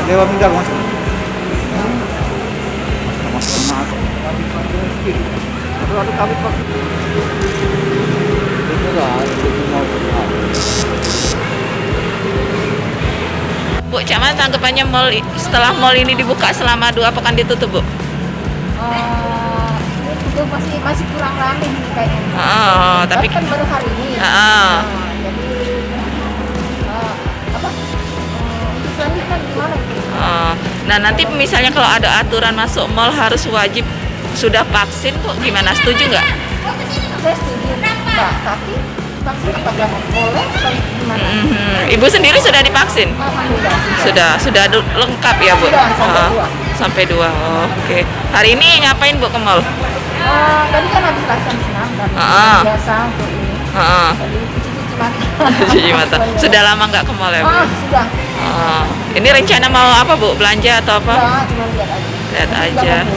Dewa meninggal mas. Aduh kami pak. Bu, Camat tanggapannya mall setelah mall ini dibuka selama 2 pekan ditutup, Bu? Itu masih kurang ramai kayaknya. Oh, tapi kan baru hari ini. Jadi selanjutnya gimana? Nah nanti misalnya kalau ada aturan masuk mall harus wajib sudah vaksin, Bu, gimana? Setuju nggak? Saya setuju, Mbak. Tapi vaksin apakah boleh atau gimana? Ibu sendiri sudah divaksin? Alhamdulillah. Sudah lengkap ya, Bu? Sudah, sampai 2. Sampai 2. Oke. Hari ini ngapain, Bu, ke mall? Tadi kan habis latihan senam dan biasa untuk ini. Tadi cuci mata. Cuci mata. Sudah lama nggak ke mall ya, Bu? Sudah. Ini rencana mau apa, Bu? Belanja atau apa? Cuma lihat aja. Lihat aja.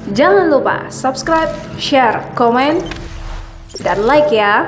Jangan lupa subscribe, share, komen, dan like ya.